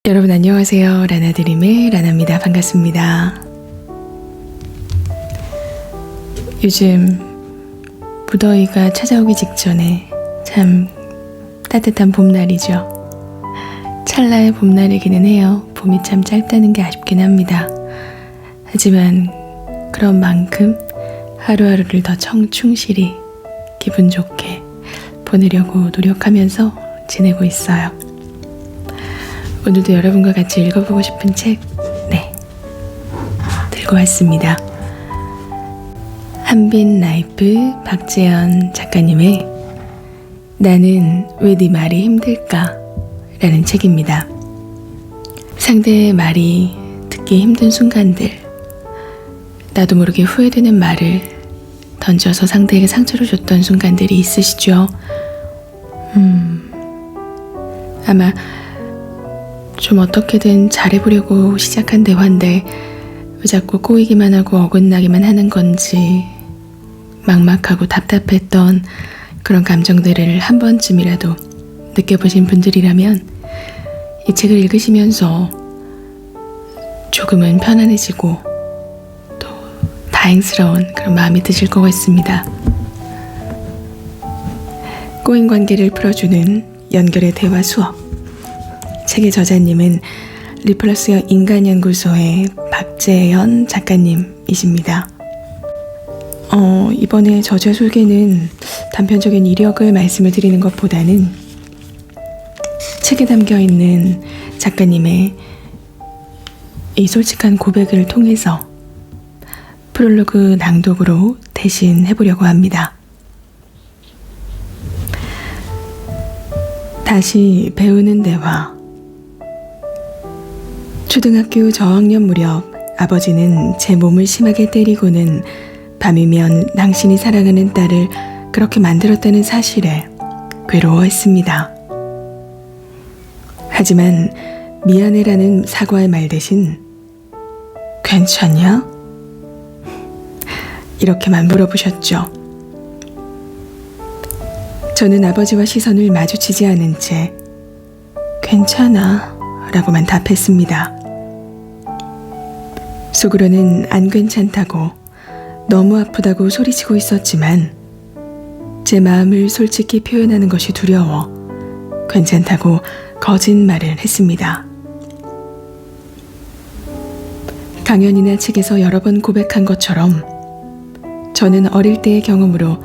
여러분 안녕하세요. 라나드림의 라나입니다. 반갑습니다. 요즘 무더위가 찾아오기 직전에 참 따뜻한 봄날이죠. 찰나의 봄날이기는 해요. 봄이 참 짧다는 게 아쉽긴 합니다. 하지만 그런 만큼 하루하루를 더 충실히 기분 좋게 보내려고 노력하면서 지내고 있어요. 오늘도 여러분과 같이 읽어보고 싶은 책, 들고 왔습니다. 한빈 라이프 박재현 작가님의 나는 왜 네 말이 힘들까? 라는 책입니다. 상대의 말이 듣기 힘든 순간들, 나도 모르게 후회되는 말을 던져서 상대에게 상처를 줬던 순간들이 있으시죠? 아마 좀 어떻게든 잘해보려고 시작한 대화인데 왜 자꾸 꼬이기만 하고 어긋나기만 하는 건지 막막하고 답답했던 그런 감정들을 한 번쯤이라도 느껴보신 분들이라면 이 책을 읽으시면서 조금은 편안해지고 또 다행스러운 그런 마음이 드실 것 같습니다. 꼬인 관계를 풀어주는 연결의 대화 수업. 책의 저자님은 리플러스 인간연구소의 박재현 작가님이십니다. 이번에 저자 소개는 단편적인 이력을 말씀을 드리는 것보다는 책에 담겨있는 작가님의 이 솔직한 고백을 통해서 프롤로그 낭독으로 대신 해보려고 합니다. 다시 배우는 대화. 초등학교 저학년 무렵 아버지는 제 몸을 심하게 때리고는 밤이면 당신이 사랑하는 딸을 그렇게 만들었다는 사실에 괴로워했습니다. 하지만 미안해라는 사과의 말 대신 괜찮냐? 이렇게만 물어보셨죠. 저는 아버지와 시선을 마주치지 않은 채 괜찮아 라고만 답했습니다. 속으로는 안 괜찮다고 너무 아프다고 소리치고 있었지만 제 마음을 솔직히 표현하는 것이 두려워 괜찮다고 거짓말을 했습니다. 강연이나 책에서 여러 번 고백한 것처럼 저는 어릴 때의 경험으로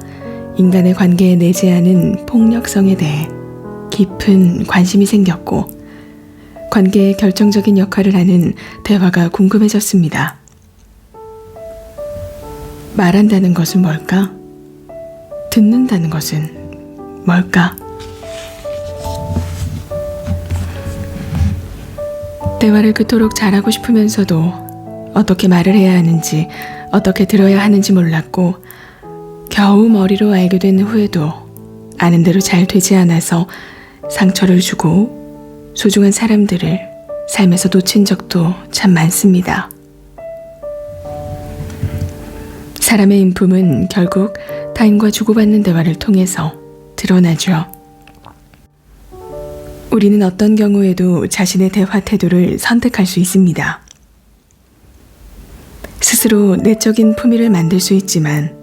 인간의 관계에 내재하는 폭력성에 대해 깊은 관심이 생겼고 관계의 결정적인 역할을 하는 대화가 궁금해졌습니다. 말한다는 것은 뭘까? 듣는다는 것은 뭘까? 대화를 그토록 잘하고 싶으면서도 어떻게 말을 해야 하는지, 어떻게 들어야 하는지 몰랐고 겨우 머리로 알게 된 후에도 아는 대로 잘 되지 않아서 상처를 주고 소중한 사람들을 삶에서 놓친 적도 참 많습니다. 사람의 인품은 결국 타인과 주고받는 대화를 통해서 드러나죠. 우리는 어떤 경우에도 자신의 대화 태도를 선택할 수 있습니다. 스스로 내적인 품위를 만들 수 있지만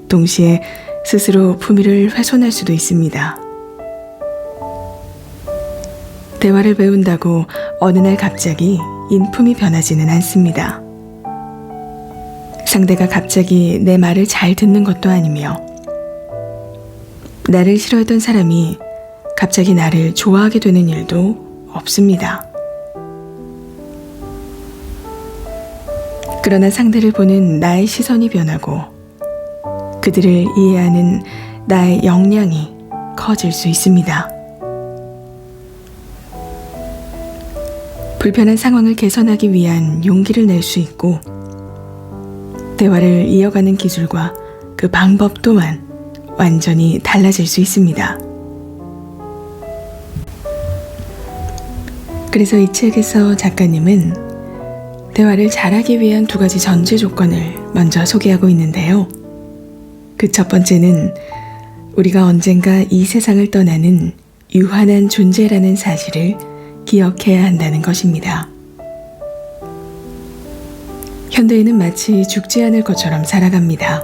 동시에 스스로 품위를 훼손할 수도 있습니다. 대화를 배운다고 어느 날 갑자기 인품이 변하지는 않습니다. 상대가 갑자기 내 말을 잘 듣는 것도 아니며 나를 싫어했던 사람이 갑자기 나를 좋아하게 되는 일도 없습니다. 그러나 상대를 보는 나의 시선이 변하고 그들을 이해하는 나의 역량이 커질 수 있습니다. 불편한 상황을 개선하기 위한 용기를 낼 수 있고 대화를 이어가는 기술과 그 방법 또한 완전히 달라질 수 있습니다. 그래서 이 책에서 작가님은 대화를 잘하기 위한 2가지 전제 조건을 먼저 소개하고 있는데요. 그 첫 번째는 우리가 언젠가 이 세상을 떠나는 유한한 존재라는 사실을 기억해야 한다는 것입니다. 현대인은 마치 죽지 않을 것처럼 살아갑니다.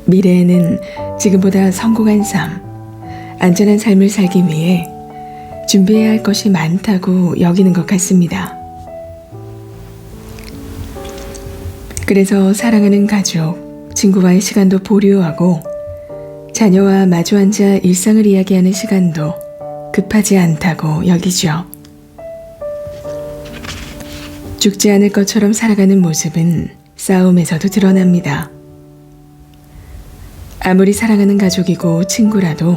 미래에는 지금보다 성공한 삶, 안전한 삶을 살기 위해 준비해야 할 것이 많다고 여기는 것 같습니다. 그래서 사랑하는 가족, 친구와의 시간도 보류하고 자녀와 마주 앉아 일상을 이야기하는 시간도 급하지 않다고 여기죠. 죽지 않을 것처럼 살아가는 모습은 싸움에서도 드러납니다. 아무리 사랑하는 가족이고 친구라도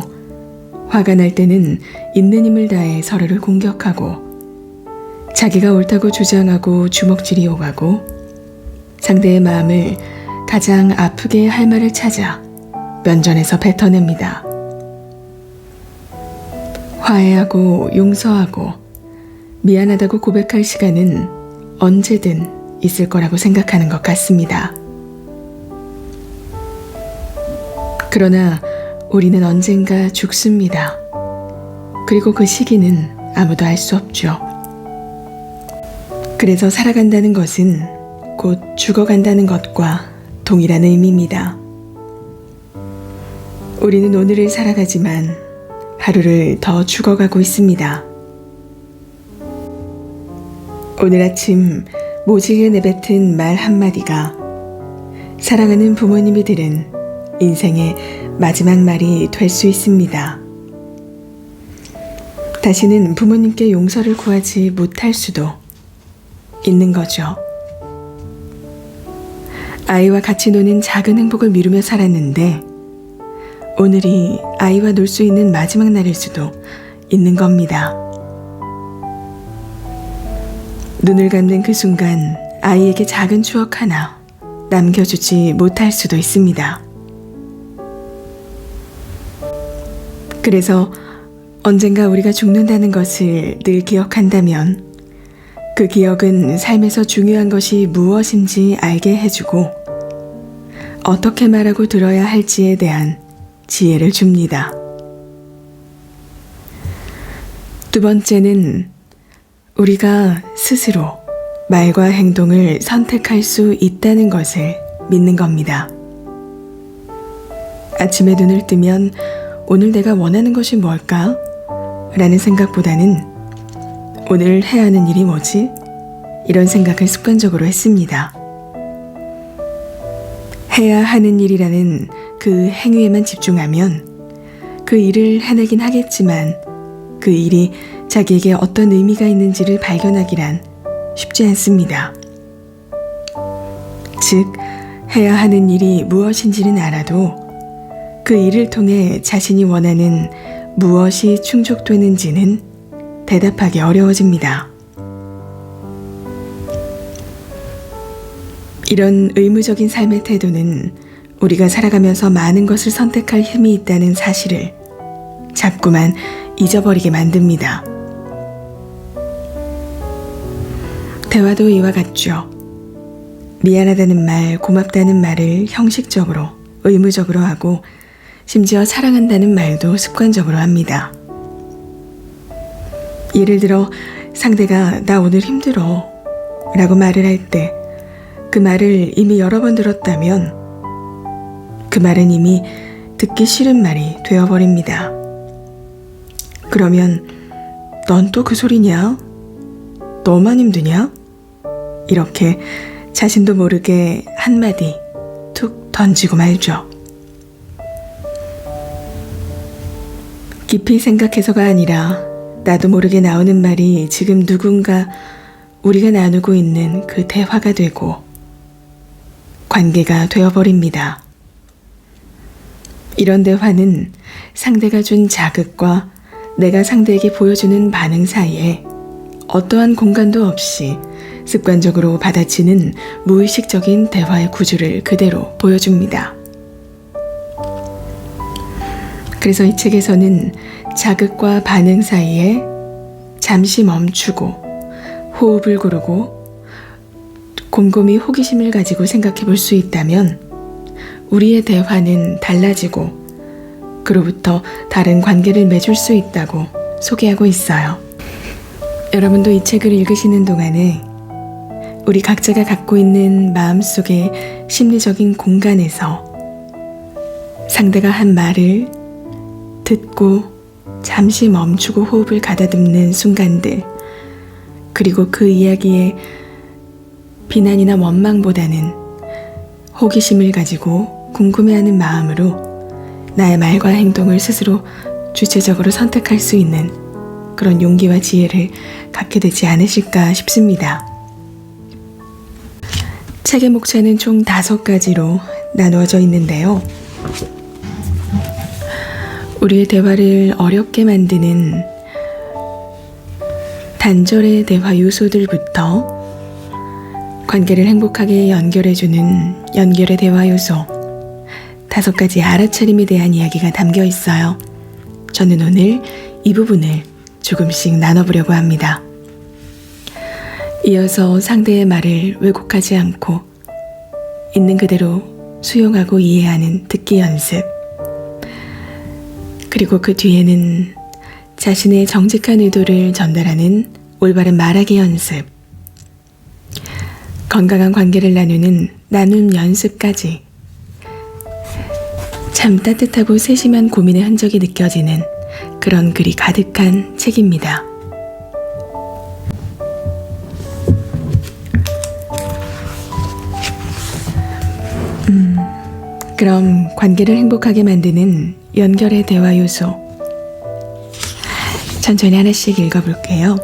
화가 날 때는 있는 힘을 다해 서로를 공격하고 자기가 옳다고 주장하고 주먹질이 오가고 상대의 마음을 가장 아프게 할 말을 찾아 면전에서 뱉어냅니다. 화해하고 용서하고 미안하다고 고백할 시간은 언제든 있을 거라고 생각하는 것 같습니다. 그러나 우리는 언젠가 죽습니다. 그리고 그 시기는 아무도 알 수 없죠. 그래서 살아간다는 것은 곧 죽어간다는 것과 동일한 의미입니다. 우리는 오늘을 살아가지만 하루를 더 죽어가고 있습니다. 오늘 아침 모질게 내뱉은 말 한마디가 사랑하는 부모님이 들은 인생의 마지막 말이 될 수 있습니다. 다시는 부모님께 용서를 구하지 못할 수도 있는 거죠. 아이와 같이 노는 작은 행복을 미루며 살았는데 오늘이 아이와 놀 수 있는 마지막 날일 수도 있는 겁니다. 눈을 감는 그 순간 아이에게 작은 추억 하나 남겨주지 못할 수도 있습니다. 그래서 언젠가 우리가 죽는다는 것을 늘 기억한다면 그 기억은 삶에서 중요한 것이 무엇인지 알게 해주고 어떻게 말하고 들어야 할지에 대한 지혜를 줍니다. 두 번째는 우리가 스스로 말과 행동을 선택할 수 있다는 것을 믿는 겁니다. 아침에 눈을 뜨면 오늘 내가 원하는 것이 뭘까? 라는 생각보다는 오늘 해야 하는 일이 뭐지? 이런 생각을 습관적으로 했습니다. 해야 하는 일이라는 그 행위에만 집중하면 그 일을 해내긴 하겠지만 그 일이 자기에게 어떤 의미가 있는지를 발견하기란 쉽지 않습니다. 즉, 해야 하는 일이 무엇인지는 알아도 그 일을 통해 자신이 원하는 무엇이 충족되는지는 대답하기 어려워집니다. 이런 의무적인 삶의 태도는 우리가 살아가면서 많은 것을 선택할 힘이 있다는 사실을 자꾸만 잊어버리게 만듭니다. 대화도 이와 같죠. 미안하다는 말, 고맙다는 말을 형식적으로, 의무적으로 하고 심지어 사랑한다는 말도 습관적으로 합니다. 예를 들어 상대가 나 오늘 힘들어 라고 말을 할 때 그 말을 이미 여러 번 들었다면 그 말은 이미 듣기 싫은 말이 되어버립니다. 그러면 넌 또 그 소리냐? 너만 힘드냐? 이렇게 자신도 모르게 한마디 툭 던지고 말죠. 깊이 생각해서가 아니라 나도 모르게 나오는 말이 지금 누군가 우리가 나누고 있는 그 대화가 되고 관계가 되어버립니다. 이런 대화는 상대가 준 자극과 내가 상대에게 보여주는 반응 사이에 어떠한 공간도 없이 습관적으로 받아치는 무의식적인 대화의 구조를 그대로 보여줍니다. 그래서 이 책에서는 자극과 반응 사이에 잠시 멈추고 호흡을 고르고 곰곰이 호기심을 가지고 생각해 볼 수 있다면 우리의 대화는 달라지고 그로부터 다른 관계를 맺을 수 있다고 소개하고 있어요. 여러분도 이 책을 읽으시는 동안에 우리 각자가 갖고 있는 마음속의 심리적인 공간에서 상대가 한 말을 듣고 잠시 멈추고 호흡을 가다듬는 순간들, 그리고 그 이야기에 비난이나 원망보다는 호기심을 가지고 궁금해하는 마음으로 나의 말과 행동을 스스로 주체적으로 선택할 수 있는 그런 용기와 지혜를 갖게 되지 않으실까 싶습니다. 책의 목차는 총 5가지로 나누어져 있는데요. 우리의 대화를 어렵게 만드는 단절의 대화 요소들부터 관계를 행복하게 연결해주는 연결의 대화 요소 5가지 알아차림에 대한 이야기가 담겨 있어요. 저는 오늘 이 부분을 조금씩 나눠보려고 합니다. 이어서 상대의 말을 왜곡하지 않고 있는 그대로 수용하고 이해하는 듣기 연습, 그리고 그 뒤에는 자신의 정직한 의도를 전달하는 올바른 말하기 연습, 건강한 관계를 나누는 나눔 연습까지 참 따뜻하고 세심한 고민의 흔적이 느껴지는 그런 글이 가득한 책입니다. 그럼 관계를 행복하게 만드는 연결의 대화 요소 천천히 하나씩 읽어볼게요.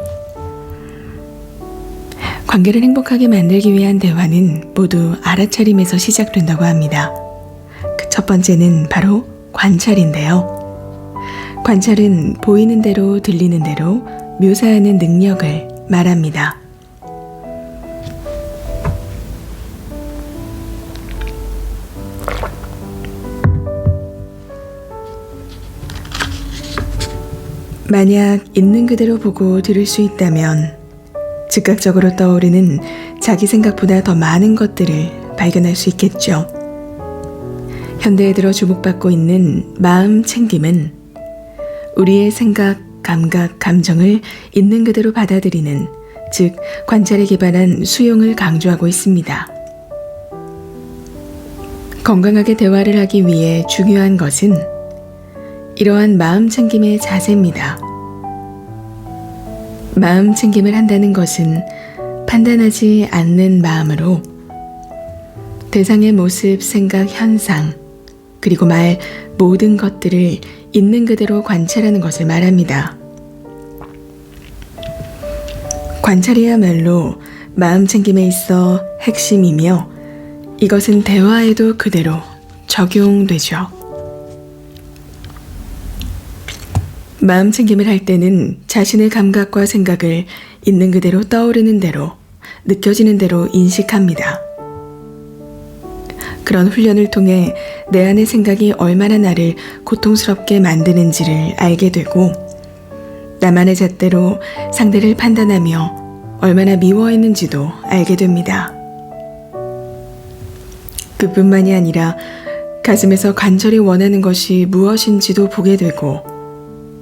관계를 행복하게 만들기 위한 대화는 모두 알아차림에서 시작된다고 합니다. 그 첫 번째는 바로 관찰인데요. 관찰은 보이는 대로 들리는 대로 묘사하는 능력을 말합니다. 만약 있는 그대로 보고 들을 수 있다면 즉각적으로 떠오르는 자기 생각보다 더 많은 것들을 발견할 수 있겠죠. 현대에 들어 주목받고 있는 마음 챙김은 우리의 생각, 감각, 감정을 있는 그대로 받아들이는, 즉 관찰에 기반한 수용을 강조하고 있습니다. 건강하게 대화를 하기 위해 중요한 것은 이러한 마음 챙김의 자세입니다. 마음 챙김을 한다는 것은 판단하지 않는 마음으로 대상의 모습, 생각, 현상, 그리고 말 모든 것들을 있는 그대로 관찰하는 것을 말합니다. 관찰이야말로 마음 챙김에 있어 핵심이며 이것은 대화에도 그대로 적용되죠. 마음 챙김을 할 때는 자신의 감각과 생각을 있는 그대로 떠오르는 대로, 느껴지는 대로 인식합니다. 그런 훈련을 통해 내 안의 생각이 얼마나 나를 고통스럽게 만드는지를 알게 되고 나만의 잣대로 상대를 판단하며 얼마나 미워했는지도 알게 됩니다. 그뿐만이 아니라 가슴에서 간절히 원하는 것이 무엇인지도 보게 되고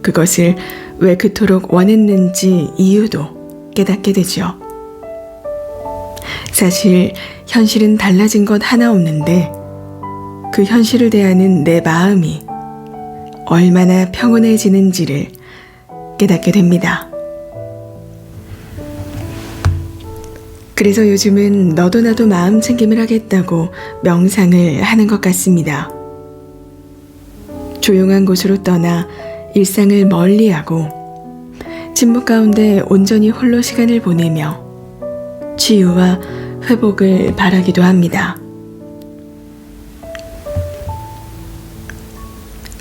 그것을 왜 그토록 원했는지 이유도 깨닫게 되죠. 사실 현실은 달라진 것 하나 없는데 그 현실을 대하는 내 마음이 얼마나 평온해지는지를 깨닫게 됩니다. 그래서 요즘은 너도 나도 마음 챙김을 하겠다고 명상을 하는 것 같습니다. 조용한 곳으로 떠나 일상을 멀리하고 침묵 가운데 온전히 홀로 시간을 보내며 치유와 회복을 바라기도 합니다.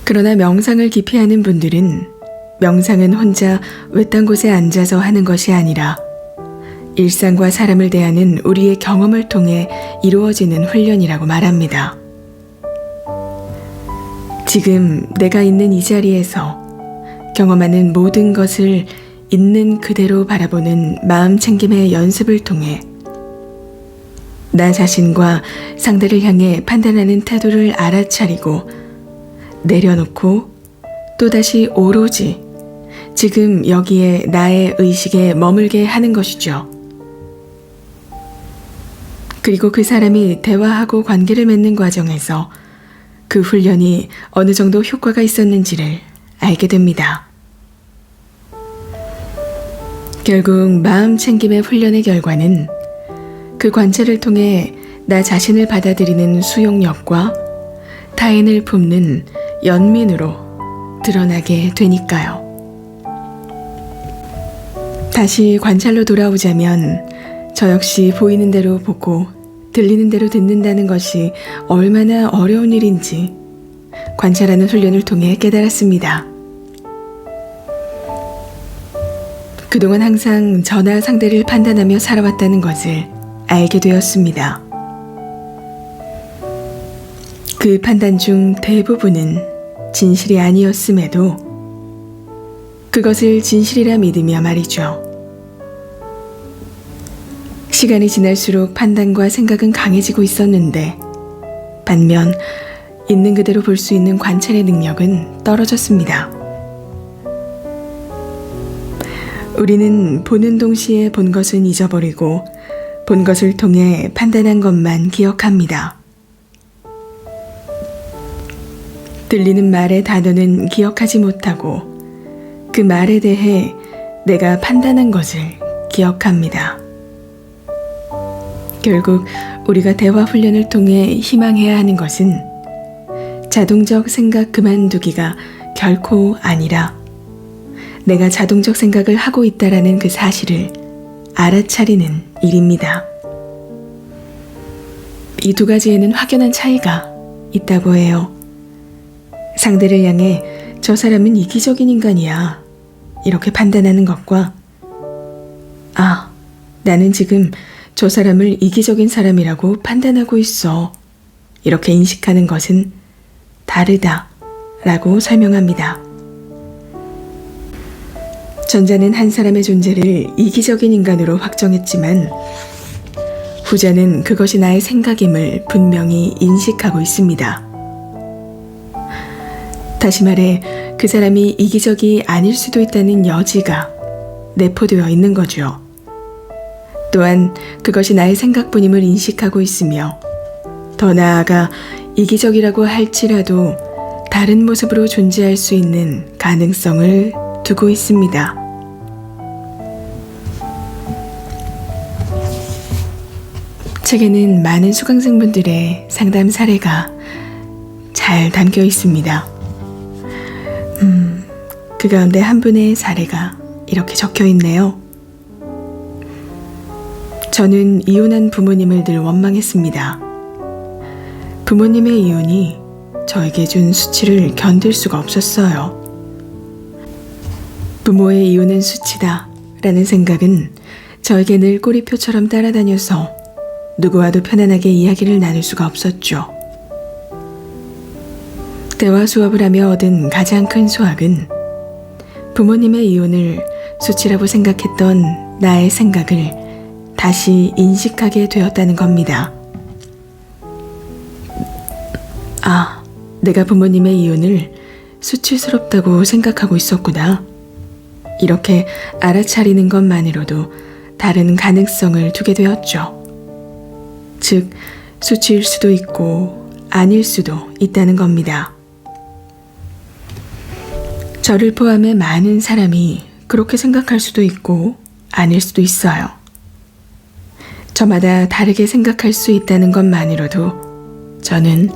그러나 명상을 깊이 하는 분들은 명상은 혼자 외딴 곳에 앉아서 하는 것이 아니라 일상과 사람을 대하는 우리의 경험을 통해 이루어지는 훈련이라고 말합니다. 지금 내가 있는 이 자리에서 경험하는 모든 것을 있는 그대로 바라보는 마음 챙김의 연습을 통해 나 자신과 상대를 향해 판단하는 태도를 알아차리고 내려놓고 또다시 오로지 지금 여기에 나의 의식에 머물게 하는 것이죠. 그리고 그 사람이 대화하고 관계를 맺는 과정에서 그 훈련이 어느 정도 효과가 있었는지를 알게 됩니다. 결국 마음 챙김의 훈련의 결과는 그 관찰을 통해 나 자신을 받아들이는 수용력과 타인을 품는 연민으로 드러나게 되니까요. 다시 관찰로 돌아오자면 저 역시 보이는 대로 보고 들리는 대로 듣는다는 것이 얼마나 어려운 일인지 관찰하는 훈련을 통해 깨달았습니다. 그동안 항상 저나 상대를 판단하며 살아왔다는 것을 알게 되었습니다. 그 판단 중 대부분은 진실이 아니었음에도 그것을 진실이라 믿으며 말이죠. 시간이 지날수록 판단과 생각은 강해지고 있었는데 반면 있는 그대로 볼 수 있는 관찰의 능력은 떨어졌습니다. 우리는 보는 동시에 본 것은 잊어버리고 본 것을 통해 판단한 것만 기억합니다. 들리는 말의 단어는 기억하지 못하고 그 말에 대해 내가 판단한 것을 기억합니다. 결국 우리가 대화 훈련을 통해 희망해야 하는 것은 자동적 생각 그만두기가 결코 아니라 내가 자동적 생각을 하고 있다라는 그 사실을 알아차리는 일입니다. 이 두 가지에는 확연한 차이가 있다고 해요. 상대를 향해 저 사람은 이기적인 인간이야 이렇게 판단하는 것과 아, 나는 지금 저 사람을 이기적인 사람이라고 판단하고 있어 이렇게 인식하는 것은 다르다라고 설명합니다. 전자는 한 사람의 존재를 이기적인 인간으로 확정했지만 후자는 그것이 나의 생각임을 분명히 인식하고 있습니다. 다시 말해 그 사람이 이기적이 아닐 수도 있다는 여지가 내포되어 있는 거죠. 또한 그것이 나의 생각뿐임을 인식하고 있으며 더 나아가 이기적이라고 할지라도 다른 모습으로 존재할 수 있는 가능성을 두고 있습니다. 책에는 많은 수강생분들의 상담 사례가 잘 담겨 있습니다. 그 가운데 한 분의 사례가 이렇게 적혀 있네요. 저는 이혼한 부모님을 늘 원망했습니다. 부모님의 이혼이 저에게 준 수치를 견딜 수가 없었어요. 부모의 이혼은 수치다 라는 생각은 저에게 늘 꼬리표처럼 따라다녀서 누구와도 편안하게 이야기를 나눌 수가 없었죠. 대화 수업을 하며 얻은 가장 큰 수학은 부모님의 이혼을 수치라고 생각했던 나의 생각을 다시 인식하게 되었다는 겁니다. 아, 내가 부모님의 이혼을 수치스럽다고 생각하고 있었구나. 이렇게 알아차리는 것만으로도 다른 가능성을 두게 되었죠. 즉, 수치일 수도 있고 아닐 수도 있다는 겁니다. 저를 포함해 많은 사람이 그렇게 생각할 수도 있고 아닐 수도 있어요. 저마다 다르게 생각할 수 있다는 것만으로도 저는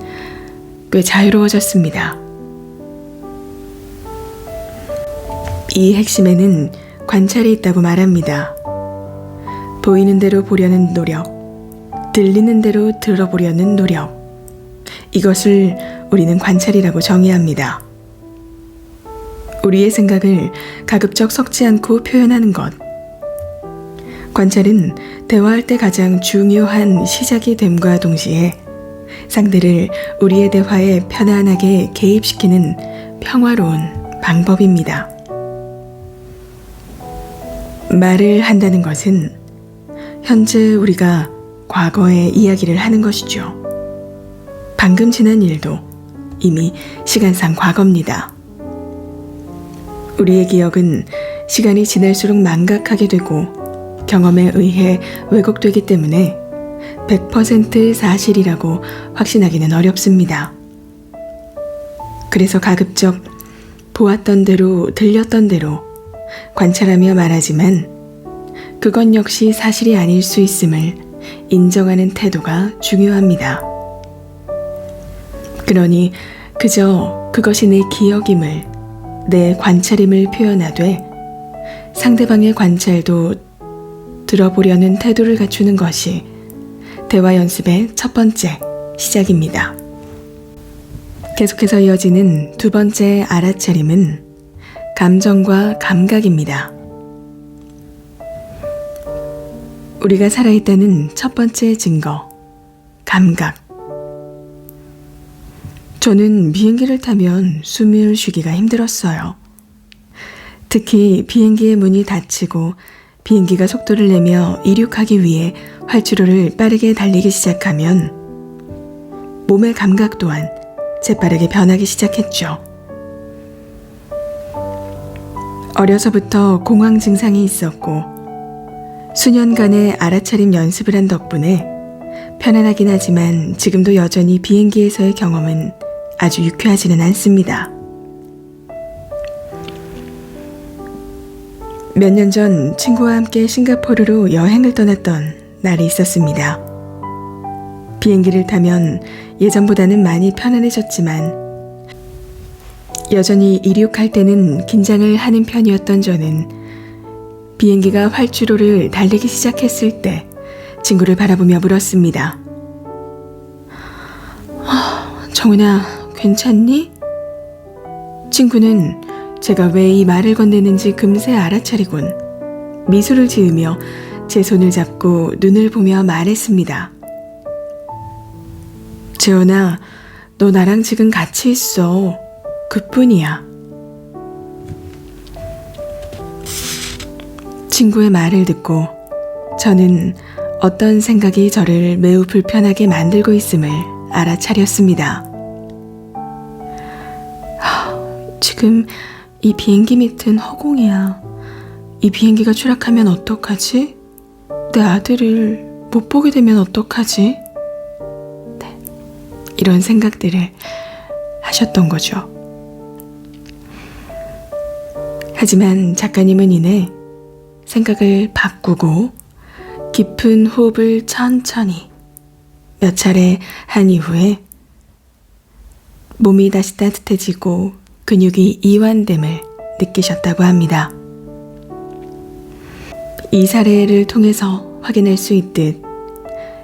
꽤 자유로워졌습니다. 이 핵심에는 관찰이 있다고 말합니다. 보이는 대로 보려는 노력, 들리는 대로 들어보려는 노력, 이것을 우리는 관찰이라고 정의합니다. 우리의 생각을 가급적 섞지 않고 표현하는 것. 관찰은 대화할 때 가장 중요한 시작이 됨과 동시에 상대를 우리의 대화에 편안하게 개입시키는 평화로운 방법입니다. 말을 한다는 것은 현재 우리가 과거의 이야기를 하는 것이죠. 방금 지난 일도 이미 시간상 과거입니다. 우리의 기억은 시간이 지날수록 망각하게 되고 경험에 의해 왜곡되기 때문에 100% 사실이라고 확신하기는 어렵습니다. 그래서 가급적 보았던 대로 들렸던 대로 관찰하며 말하지만 그것 역시 사실이 아닐 수 있음을 인정하는 태도가 중요합니다. 그러니 그저 그것이 내 기억임을, 내 관찰임을 표현하되 상대방의 관찰도 들어보려는 태도를 갖추는 것이 대화 연습의 첫 번째 시작입니다. 계속해서 이어지는 두 번째 알아차림은 감정과 감각입니다. 우리가 살아있다는 첫 번째 증거, 감각. 저는 비행기를 타면 숨을 쉬기가 힘들었어요. 특히 비행기의 문이 닫히고 비행기가 속도를 내며 이륙하기 위해 활주로를 빠르게 달리기 시작하면 몸의 감각 또한 재빠르게 변하기 시작했죠. 어려서부터 공황 증상이 있었고 수년간의 알아차림 연습을 한 덕분에 편안하긴 하지만 지금도 여전히 비행기에서의 경험은 아주 유쾌하지는 않습니다. 몇 년 전 친구와 함께 싱가포르로 여행을 떠났던 날이 있었습니다. 비행기를 타면 예전보다는 많이 편안해졌지만 여전히 이륙할 때는 긴장을 하는 편이었던 저는 비행기가 활주로를 달리기 시작했을 때 친구를 바라보며 물었습니다. 정은아, 괜찮니? 친구는 제가 왜 이 말을 건네는지 금세 알아차리곤 미소를 지으며 제 손을 잡고 눈을 보며 말했습니다. 재원아, 너 나랑 지금 같이 있어. 그뿐이야. 친구의 말을 듣고 저는 어떤 생각이 저를 매우 불편하게 만들고 있음을 알아차렸습니다. 지금 이 비행기 밑은 허공이야. 이 비행기가 추락하면 어떡하지? 내 아들을 못 보게 되면 어떡하지? 네, 이런 생각들을 하셨던 거죠. 하지만 작가님은 이내 생각을 바꾸고 깊은 호흡을 천천히 몇 차례 한 이후에 몸이 다시 따뜻해지고 근육이 이완됨을 느끼셨다고 합니다. 이 사례를 통해서 확인할 수 있듯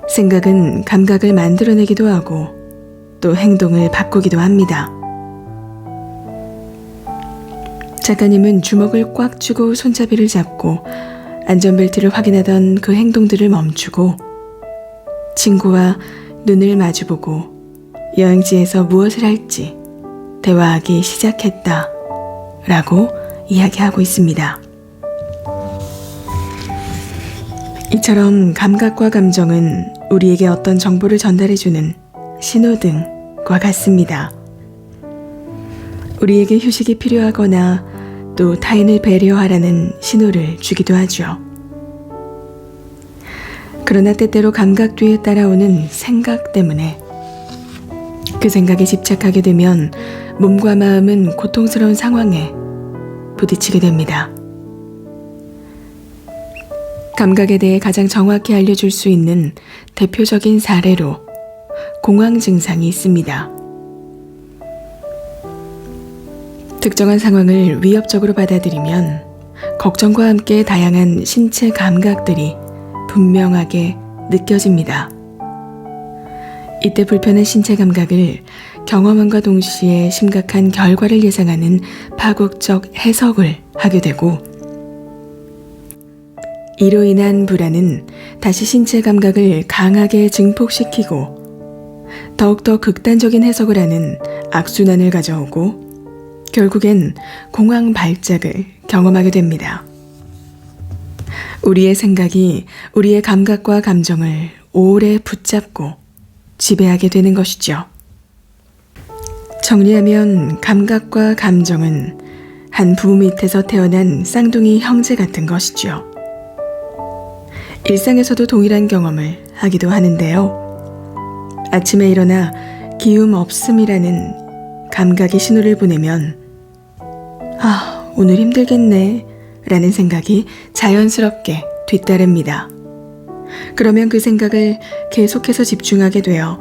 생각은 감각을 만들어내기도 하고 또 행동을 바꾸기도 합니다. 작가님은 주먹을 꽉 쥐고 손잡이를 잡고 안전벨트를 확인하던 그 행동들을 멈추고 친구와 눈을 마주보고 여행지에서 무엇을 할지 대화하기 시작했다 라고 이야기하고 있습니다. 이처럼 감각과 감정은 우리에게 어떤 정보를 전달해주는 신호등과 같습니다. 우리에게 휴식이 필요하거나 또 타인을 배려하라는 신호를 주기도 하죠. 그러나 때때로 감각 뒤에 따라오는 생각 때문에 그 생각에 집착하게 되면 몸과 마음은 고통스러운 상황에 부딪히게 됩니다. 감각에 대해 가장 정확히 알려줄 수 있는 대표적인 사례로 공황 증상이 있습니다. 특정한 상황을 위협적으로 받아들이면 걱정과 함께 다양한 신체 감각들이 분명하게 느껴집니다. 이때 불편한 신체 감각을 경험함과 동시에 심각한 결과를 예상하는 파국적 해석을 하게 되고 이로 인한 불안은 다시 신체 감각을 강하게 증폭시키고 더욱더 극단적인 해석을 하는 악순환을 가져오고 결국엔 공황 발작을 경험하게 됩니다. 우리의 생각이 우리의 감각과 감정을 오래 붙잡고 지배하게 되는 것이죠. 정리하면 감각과 감정은 한 부부 밑에서 태어난 쌍둥이 형제 같은 것이죠. 일상에서도 동일한 경험을 하기도 하는데요. 아침에 일어나 기움 없음이라는 감각의 신호를 보내면 오늘 힘들겠네 라는 생각이 자연스럽게 뒤따릅니다. 그러면 그 생각을 계속해서 집중하게 되어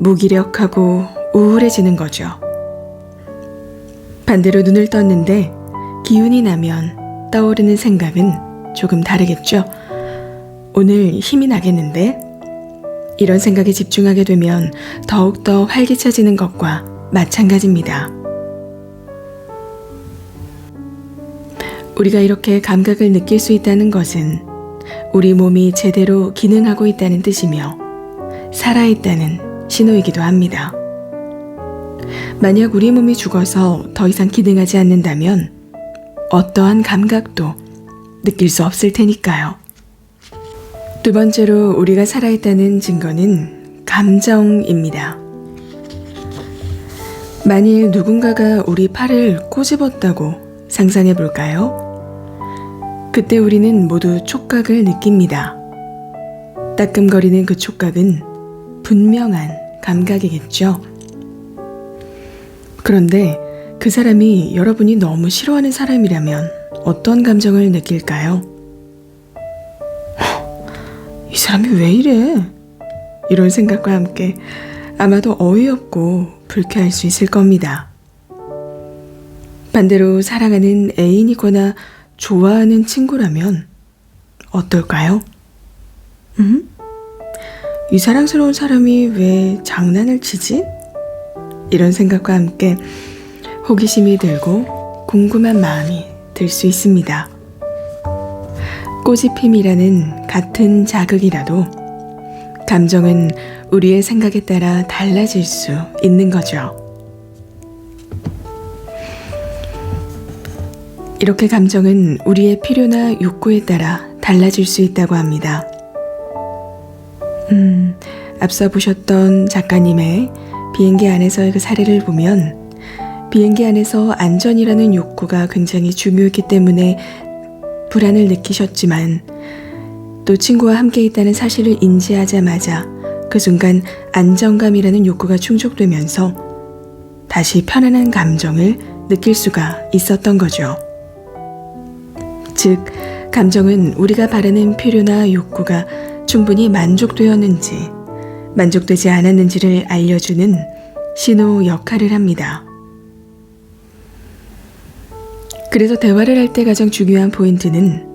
무기력하고 우울해지는 거죠. 반대로 눈을 떴는데 기운이 나면 떠오르는 생각은 조금 다르겠죠. 오늘 힘이 나겠는데? 이런 생각에 집중하게 되면 더욱더 활기차지는 것과 마찬가지입니다. 우리가 이렇게 감각을 느낄 수 있다는 것은 우리 몸이 제대로 기능하고 있다는 뜻이며 살아있다는 신호이기도 합니다. 만약 우리 몸이 죽어서 더 이상 기능하지 않는다면 어떠한 감각도 느낄 수 없을 테니까요. 두 번째로 우리가 살아있다는 증거는 감정입니다. 만일 누군가가 우리 팔을 꼬집었다고 상상해 볼까요? 그때 우리는 모두 촉각을 느낍니다. 따끔거리는 그 촉각은 분명한 감각이겠죠. 그런데 그 사람이 여러분이 너무 싫어하는 사람이라면 어떤 감정을 느낄까요? 이 사람이 왜 이래? 이런 생각과 함께 아마도 어이없고 불쾌할 수 있을 겁니다. 반대로 사랑하는 애인이거나 좋아하는 친구라면 어떨까요? 이 사랑스러운 사람이 왜 장난을 치지? 이런 생각과 함께 호기심이 들고 궁금한 마음이 들 수 있습니다. 꼬집힘이라는 같은 자극이라도 감정은 우리의 생각에 따라 달라질 수 있는 거죠. 이렇게 감정은 우리의 필요나 욕구에 따라 달라질 수 있다고 합니다. 앞서 보셨던 작가님의 비행기 안에서의 그 사례를 보면 비행기 안에서 안전이라는 욕구가 굉장히 중요했기 때문에 불안을 느끼셨지만 또 친구와 함께 있다는 사실을 인지하자마자 그 순간 안정감이라는 욕구가 충족되면서 다시 편안한 감정을 느낄 수가 있었던 거죠. 즉, 감정은 우리가 바라는 필요나 욕구가 충분히 만족되었는지, 만족되지 않았는지를 알려주는 신호 역할을 합니다. 그래서 대화를 할 때 가장 중요한 포인트는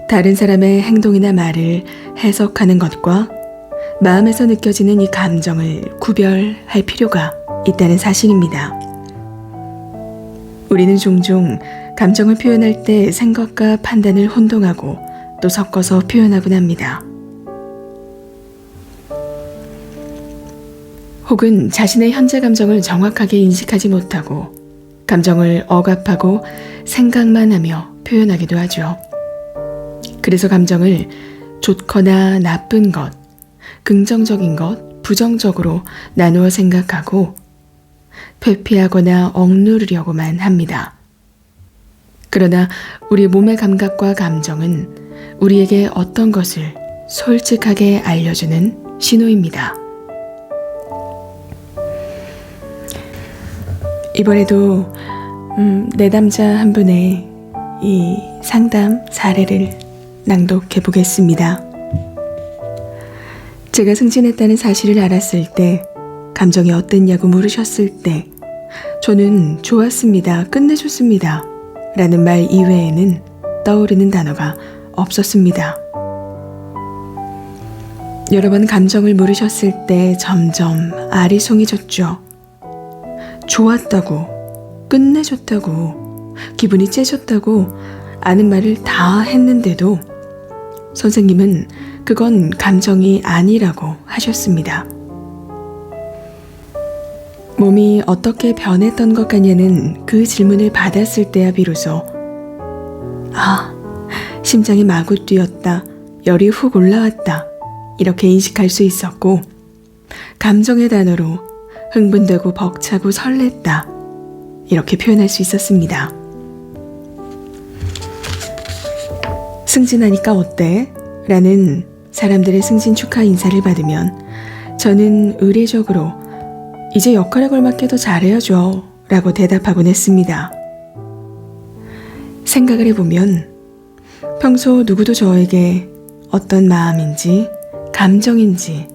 다른 사람의 행동이나 말을 해석하는 것과 마음에서 느껴지는 이 감정을 구별할 필요가 있다는 사실입니다. 우리는 종종 감정을 표현할 때 생각과 판단을 혼동하고 또 섞어서 표현하곤 합니다. 혹은 자신의 현재 감정을 정확하게 인식하지 못하고 감정을 억압하고 생각만 하며 표현하기도 하죠. 그래서 감정을 좋거나 나쁜 것, 긍정적인 것, 부정적으로 나누어 생각하고 회피하거나 억누르려고만 합니다. 그러나 우리 몸의 감각과 감정은 우리에게 어떤 것을 솔직하게 알려주는 신호입니다. 이번에도 내담자 한 분의 이 상담 사례를 낭독해 보겠습니다. 제가 승진했다는 사실을 알았을 때 감정이 어땠냐고 물으셨을 때 저는 좋았습니다, 끝내줬습니다 라는 말 이외에는 떠오르는 단어가 없었습니다. 여러 번 감정을 물으셨을 때 점점 아리송해졌죠. 좋았다고, 끝내줬다고, 기분이 째졌다고 아는 말을 다 했는데도 선생님은 그건 감정이 아니라고 하셨습니다. 몸이 어떻게 변했던 것 같냐는 그 질문을 받았을 때야 비로소 심장이 마구 뛰었다, 열이 훅 올라왔다 이렇게 인식할 수 있었고 감정의 단어로 흥분되고 벅차고 설렜다 이렇게 표현할 수 있었습니다. 승진하니까 어때? 라는 사람들의 승진 축하 인사를 받으면 저는 의례적으로 이제 역할에 걸맞게 더 잘해야죠 라고 대답하곤 했습니다. 생각을 해보면 평소 누구도 저에게 어떤 마음인지 감정인지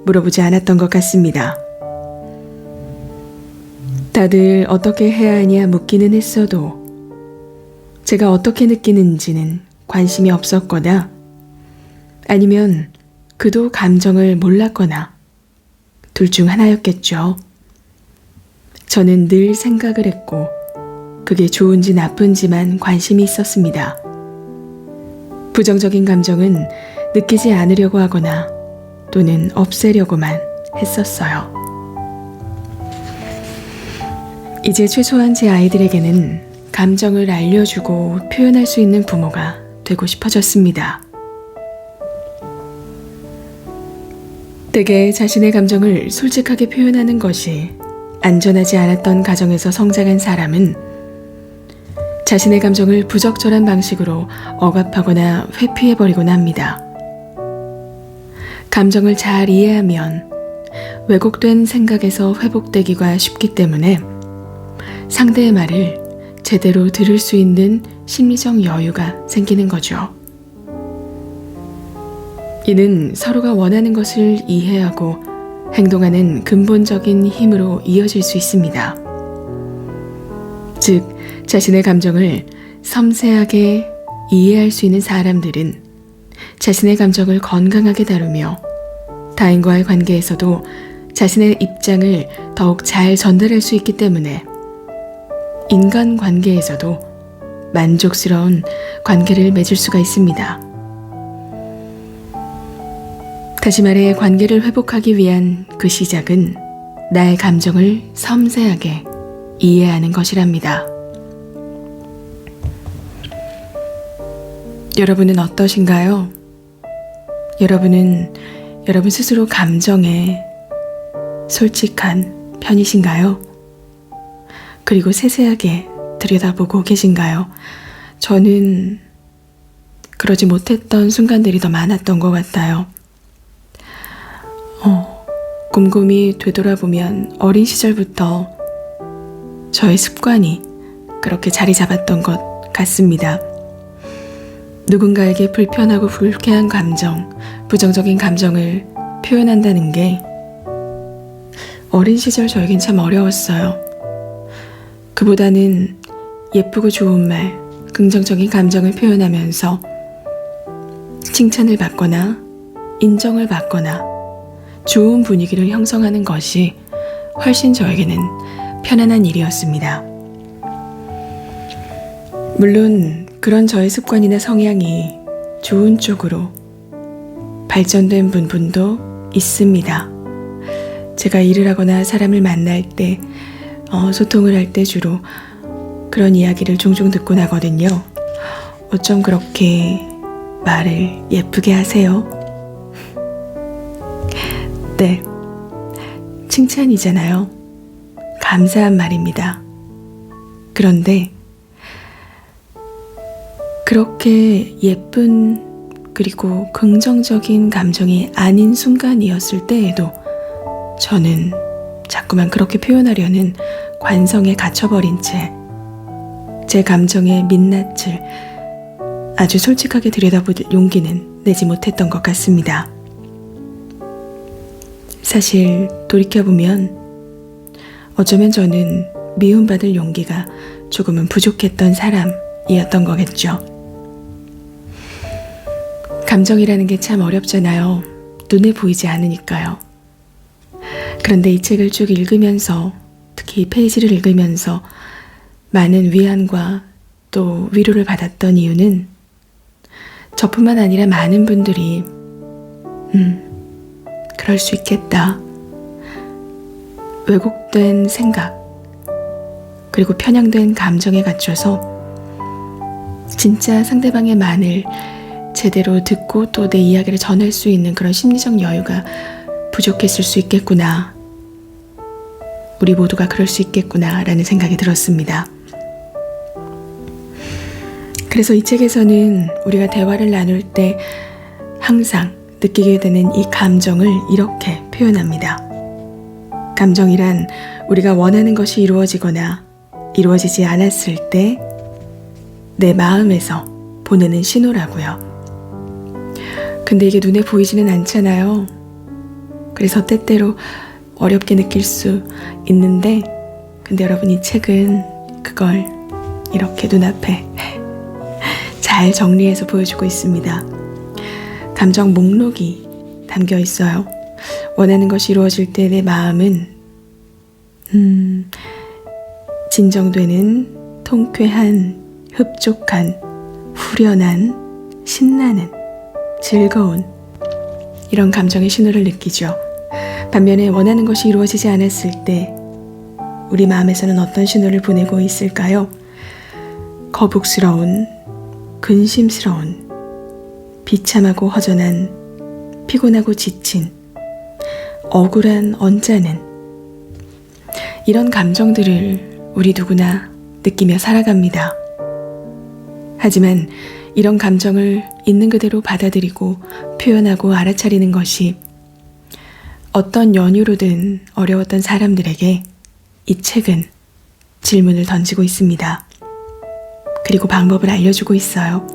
물어보지 않았던 것 같습니다. 다들 어떻게 해야 하냐 묻기는 했어도 제가 어떻게 느끼는지는 관심이 없었거나 아니면 그도 감정을 몰랐거나 둘 중 하나였겠죠. 저는 늘 생각을 했고 그게 좋은지 나쁜지만 관심이 있었습니다. 부정적인 감정은 느끼지 않으려고 하거나 또는 없애려고만 했었어요. 이제 최소한 제 아이들에게는 감정을 알려주고 표현할 수 있는 부모가 되고 싶어졌습니다. 때게 자신의 감정을 솔직하게 표현하는 것이 안전하지 않았던 가정에서 성장한 사람은 자신의 감정을 부적절한 방식으로 억압하거나 회피해버리곤 합니다. 감정을 잘 이해하면 왜곡된 생각에서 회복되기가 쉽기 때문에 상대의 말을 제대로 들을 수 있는 심리적 여유가 생기는 거죠. 이는 서로가 원하는 것을 이해하고 행동하는 근본적인 힘으로 이어질 수 있습니다. 즉, 자신의 감정을 섬세하게 이해할 수 있는 사람들은 자신의 감정을 건강하게 다루며 타인과의 관계에서도 자신의 입장을 더욱 잘 전달할 수 있기 때문에 인간관계에서도 만족스러운 관계를 맺을 수가 있습니다. 다시 말해 관계를 회복하기 위한 그 시작은 나의 감정을 섬세하게 이해하는 것이랍니다. 여러분은 어떠신가요? 여러분은 여러분 스스로 감정에 솔직한 편이신가요? 그리고 세세하게 들여다보고 계신가요? 저는 그러지 못했던 순간들이 더 많았던 것 같아요. 곰곰이 되돌아보면 어린 시절부터 저의 습관이 그렇게 자리 잡았던 것 같습니다. 누군가에게 불편하고 불쾌한 감정, 부정적인 감정을 표현한다는 게 어린 시절 저에겐 참 어려웠어요. 그보다는 예쁘고 좋은 말, 긍정적인 감정을 표현하면서 칭찬을 받거나 인정을 받거나 좋은 분위기를 형성하는 것이 훨씬 저에게는 편안한 일이었습니다. 물론 그런 저의 습관이나 성향이 좋은 쪽으로 발전된 부분도 있습니다. 제가 일을 하거나 사람을 만날 때 소통을 할 때 주로 그런 이야기를 종종 듣곤 하거든요. 어쩜 그렇게 말을 예쁘게 하세요? 네, 칭찬이잖아요. 감사한 말입니다. 그런데 그렇게 예쁜 그리고 긍정적인 감정이 아닌 순간이었을 때에도 저는 자꾸만 그렇게 표현하려는 관성에 갇혀버린 채 제 감정의 민낯을 아주 솔직하게 들여다볼 용기는 내지 못했던 것 같습니다. 사실 돌이켜보면 어쩌면 저는 미움받을 용기가 조금은 부족했던 사람이었던 거겠죠. 감정이라는 게 참 어렵잖아요. 눈에 보이지 않으니까요. 그런데 이 책을 쭉 읽으면서, 특히 이 페이지를 읽으면서 많은 위안과 또 위로를 받았던 이유는 저뿐만 아니라 많은 분들이 그럴 수 있겠다. 왜곡된 생각 그리고 편향된 감정에 갇혀서 진짜 상대방의 말을 제대로 듣고 또 내 이야기를 전할 수 있는 그런 심리적 여유가 부족했을 수 있겠구나. 우리 모두가 그럴 수 있겠구나 라는 생각이 들었습니다. 그래서 이 책에서는 우리가 대화를 나눌 때 항상 느끼게 되는 이 감정을 이렇게 표현합니다. 감정이란 우리가 원하는 것이 이루어지거나 이루어지지 않았을 때 내 마음에서 보내는 신호라고요. 근데 이게 눈에 보이지는 않잖아요. 그래서 때때로 어렵게 느낄 수 있는데, 근데 여러분, 이 책은 그걸 이렇게 눈앞에 잘 정리해서 보여주고 있습니다. 감정 목록이 담겨 있어요. 원하는 것이 이루어질 때 내 마음은 진정되는, 통쾌한, 흡족한, 후련한, 신나는, 즐거운 이런 감정의 신호를 느끼죠. 반면에 원하는 것이 이루어지지 않았을 때 우리 마음에서는 어떤 신호를 보내고 있을까요? 거북스러운, 근심스러운, 비참하고 허전한, 피곤하고 지친, 억울한, 언짢은 이런 감정들을 우리 누구나 느끼며 살아갑니다. 하지만 이런 감정을 있는 그대로 받아들이고 표현하고 알아차리는 것이 어떤 연유로든 어려웠던 사람들에게 이 책은 질문을 던지고 있습니다. 그리고 방법을 알려주고 있어요.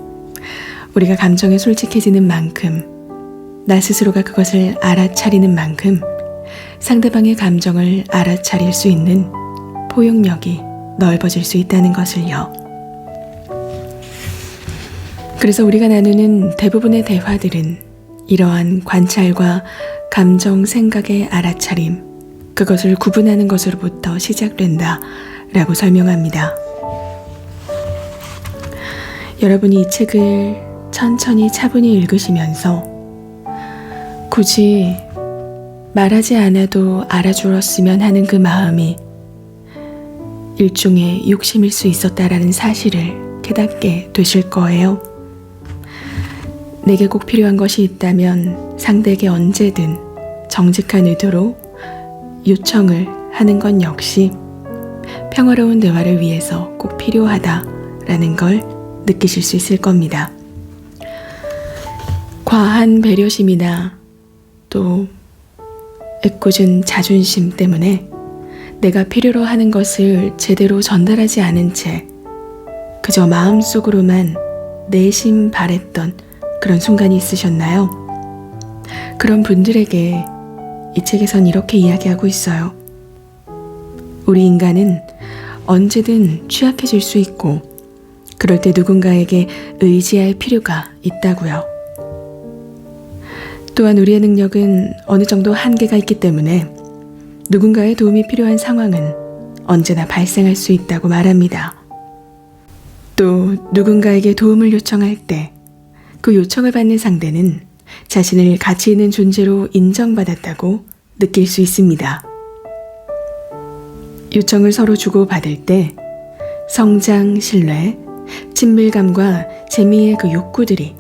우리가 감정에 솔직해지는 만큼, 나 스스로가 그것을 알아차리는 만큼 상대방의 감정을 알아차릴 수 있는 포용력이 넓어질 수 있다는 것을요. 그래서 우리가 나누는 대부분의 대화들은 이러한 관찰과 감정, 생각의 알아차림, 그것을 구분하는 것으로부터 시작된다 라고 설명합니다. 여러분이 이 책을 천천히 차분히 읽으시면서 굳이 말하지 않아도 알아주었으면 하는 그 마음이 일종의 욕심일 수 있었다라는 사실을 깨닫게 되실 거예요. 내게 꼭 필요한 것이 있다면 상대에게 언제든 정직한 의도로 요청을 하는 건 역시 평화로운 대화를 위해서 꼭 필요하다라는 걸 느끼실 수 있을 겁니다. 과한 배려심이나 또 애꿎은 자존심 때문에 내가 필요로 하는 것을 제대로 전달하지 않은 채 그저 마음속으로만 내심 바랬던 그런 순간이 있으셨나요? 그런 분들에게 이 책에선 이렇게 이야기하고 있어요. 우리 인간은 언제든 취약해질 수 있고 그럴 때 누군가에게 의지할 필요가 있다고요. 또한 우리의 능력은 어느 정도 한계가 있기 때문에 누군가의 도움이 필요한 상황은 언제나 발생할 수 있다고 말합니다. 또 누군가에게 도움을 요청할 때 그 요청을 받는 상대는 자신을 가치 있는 존재로 인정받았다고 느낄 수 있습니다. 요청을 서로 주고받을 때 성장, 신뢰, 친밀감과 재미의 그 욕구들이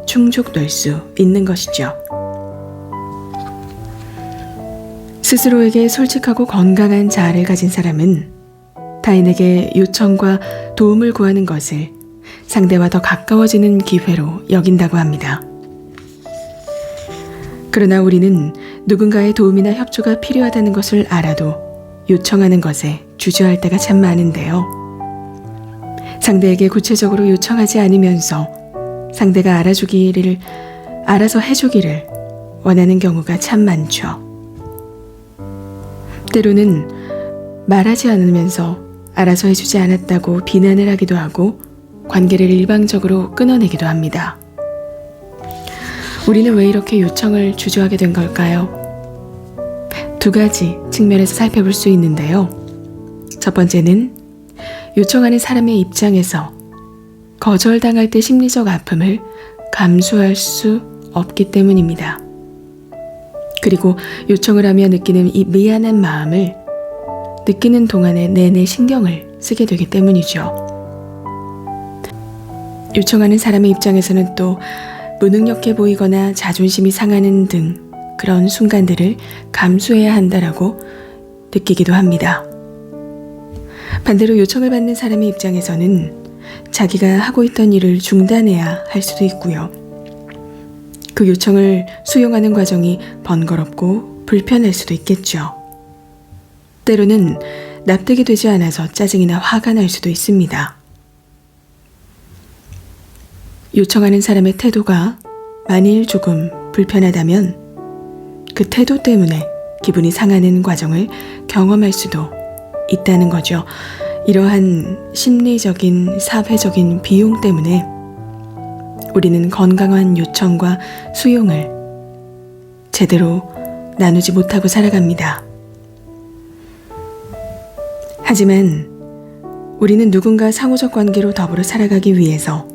충족될 수 있는 것이죠. 스스로에게 솔직하고 건강한 자아를 가진 사람은 타인에게 요청과 도움을 구하는 것을 상대와 더 가까워지는 기회로 여긴다고 합니다. 그러나 우리는 누군가의 도움이나 협조가 필요하다는 것을 알아도 요청하는 것에 주저할 때가 참 많은데요. 상대에게 구체적으로 요청하지 않으면서 상대가 알아서 해주기를 원하는 경우가 참 많죠. 때로는 말하지 않으면서 알아서 해주지 않았다고 비난을 하기도 하고 관계를 일방적으로 끊어내기도 합니다. 우리는 왜 이렇게 요청을 주저하게 된 걸까요? 두 가지 측면에서 살펴볼 수 있는데요. 첫 번째는 요청하는 사람의 입장에서 거절당할 때 심리적 아픔을 감수할 수 없기 때문입니다. 그리고 요청을 하며 느끼는 이 미안한 마음을 느끼는 동안에 내내 신경을 쓰게 되기 때문이죠. 요청하는 사람의 입장에서는 또 무능력해 보이거나 자존심이 상하는 등 그런 순간들을 감수해야 한다라고 느끼기도 합니다. 반대로 요청을 받는 사람의 입장에서는 자기가 하고 있던 일을 중단해야 할 수도 있고요. 그 요청을 수용하는 과정이 번거롭고 불편할 수도 있겠죠. 때로는 납득이 되지 않아서 짜증이나 화가 날 수도 있습니다. 요청하는 사람의 태도가 만일 조금 불편하다면 그 태도 때문에 기분이 상하는 과정을 경험할 수도 있다는 거죠. 이러한 심리적인, 사회적인 비용 때문에 우리는 건강한 요청과 수용을 제대로 나누지 못하고 살아갑니다. 하지만 우리는 누군가 상호적 관계로 더불어 살아가기 위해서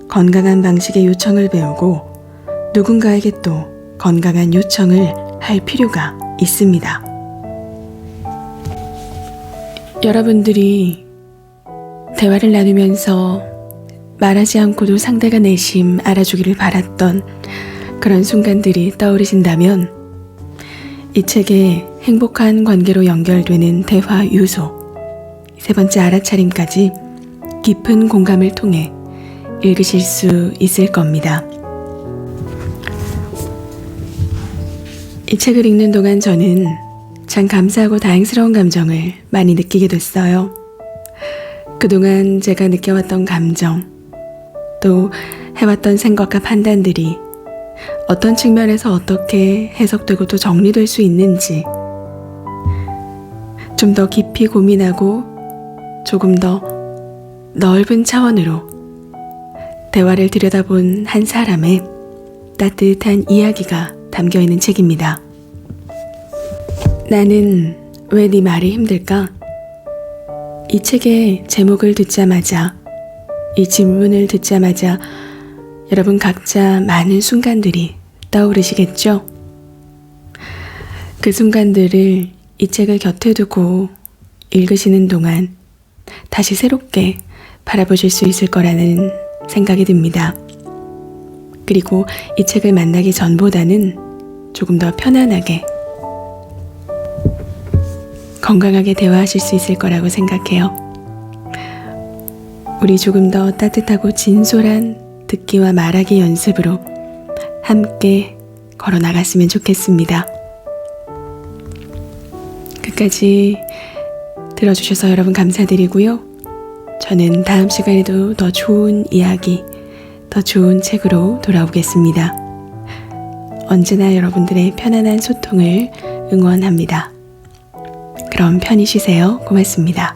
건강한 방식의 요청을 배우고 누군가에게 또 건강한 요청을 할 필요가 있습니다. 여러분들이 대화를 나누면서 말하지 않고도 상대가 내심 알아주기를 바랐던 그런 순간들이 떠오르신다면 이 책의 행복한 관계로 연결되는 대화 요소, 세 번째 알아차림까지 깊은 공감을 통해 읽으실 수 있을 겁니다. 이 책을 읽는 동안 저는 참 감사하고 다행스러운 감정을 많이 느끼게 됐어요. 그동안 제가 느껴왔던 감정, 또 해왔던 생각과 판단들이 어떤 측면에서 어떻게 해석되고 또 정리될 수 있는지 좀 더 깊이 고민하고 조금 더 넓은 차원으로 대화를 들여다본 한 사람의 따뜻한 이야기가 담겨있는 책입니다. 나는 왜 네 말이 힘들까? 이 책의 제목을 듣자마자, 이 질문을 듣자마자 여러분 각자 많은 순간들이 떠오르시겠죠? 그 순간들을 이 책을 곁에 두고 읽으시는 동안 다시 새롭게 바라보실 수 있을 거라는 생각이 듭니다. 그리고 이 책을 만나기 전보다는 조금 더 편안하게 건강하게 대화하실 수 있을 거라고 생각해요. 우리 조금 더 따뜻하고 진솔한 듣기와 말하기 연습으로 함께 걸어 나갔으면 좋겠습니다. 끝까지 들어주셔서 여러분 감사드리고요. 저는 다음 시간에도 더 좋은 이야기, 더 좋은 책으로 돌아오겠습니다. 언제나 여러분들의 편안한 소통을 응원합니다. 그럼 편히 쉬세요. 고맙습니다.